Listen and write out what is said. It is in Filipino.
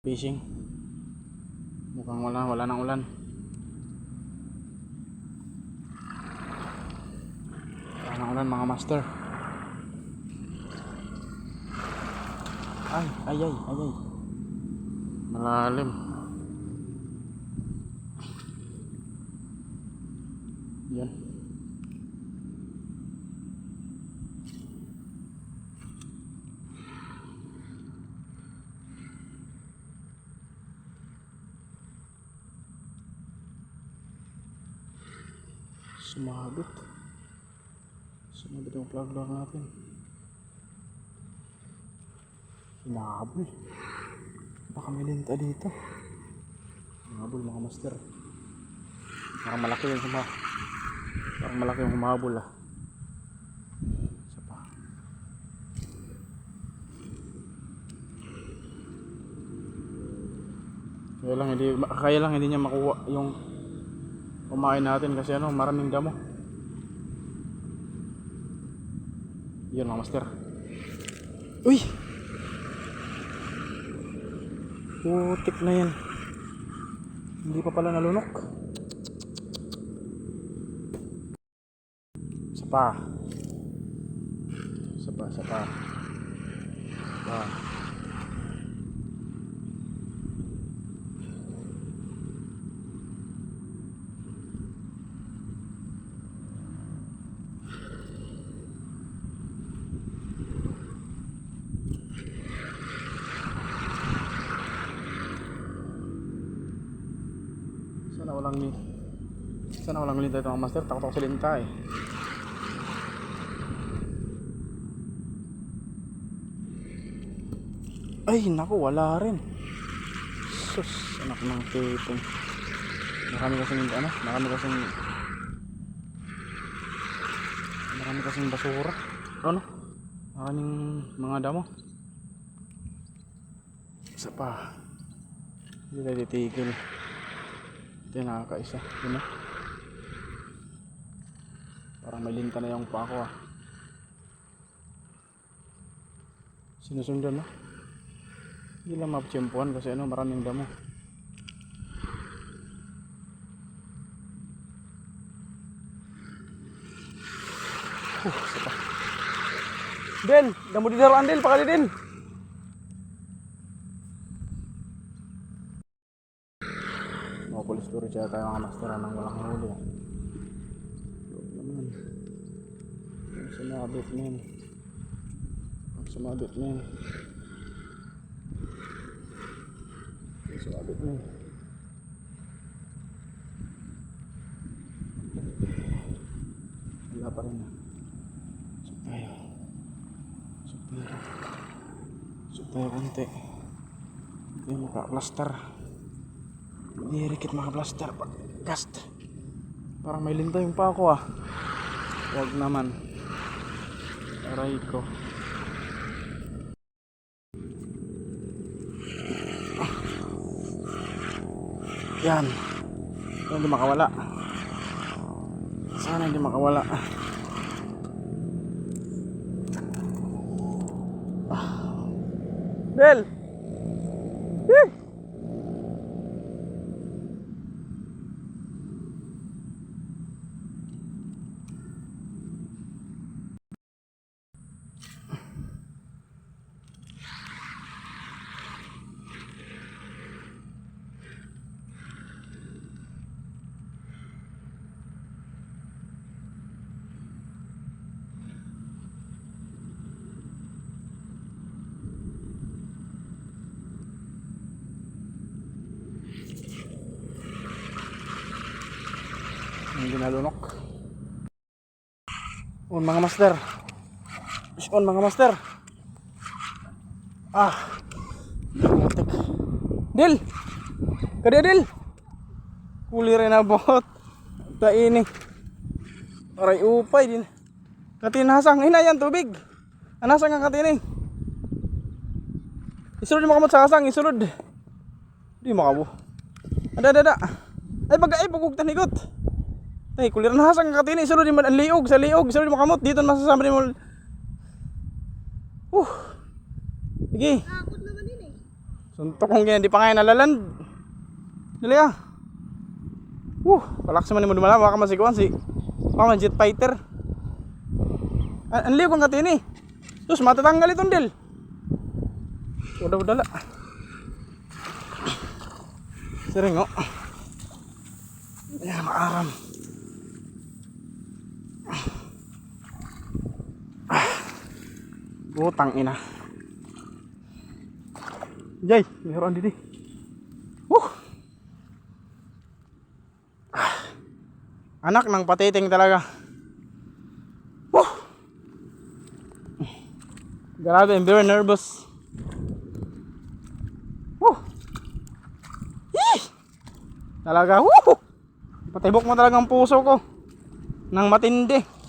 Fishing. Mukhang wala nang ulan. Wala nang ulan mga master. Ay. Malalim. Yan. Sumabit yung plug natin. Hinabol. Baka may linta dito. Hinabol mga master. Parang malaki yung humabol ah. Isa pa. Kaya lang hindi niya makuha yung kumain natin kasi maraming damo. Yun mga master. Uy! Putik na yan. Hindi pa pala nalunok. Isa pa. Sana walang linta ito mga master. Takot ako sa linta eh. Ay naku, wala rin. Sus, anak ng tipong. Marami kasing basura. Maraming mga damo. Isa pa. Hindi tayo titigil. Ito yung nakakaisa. Yun na. Parang may linta na yung pa ako ah. Sinusundan na. Hindi lang mapatsyempuhan kasi maraming damo. Sapa. Del, damo di daruan Del, pakali Del. Mga police storage yata tayo mga master nang walang huli ah. Sumabit men. Wala pa rin na. Sub tayo konti. Hindi maka-plaster. Dirikit maka-plaster. Cast. Parang may linta yung pa ako ah. Huwag naman. Aray ko. Yan. Sana hindi makawala. Del! Hindi nalunok. On mga master. Putik. Dil! Kada Dil! Kuli rin na bot. Taini. Aray upay din. Katinasang. Hinayan tubig. Anasang ang katini. Isulod mo kamot sa kasang. Isulod. Di makabo. Ada. Ay pagkug tanikot. Ay kuliran hasang ang katini. Isulod mo ang liog. Sa liog. Isulod mo kamot. Dito masasama rin mo. Sige. Suntok kong ganyan, di pa nga nalaland. Dali ah. Palaks man mo dumala, baka masikuan si baka jet fighter. Ang liw kong katini. Sus, matatanggal itong del. Wala. Sering oh. Ayan, maaram. Butang ina. Jay, meron dito. Anak ng patiting talaga. Grabe, I'm very nervous. Talaga, patibok mo talaga ang puso ko. Nang matindi.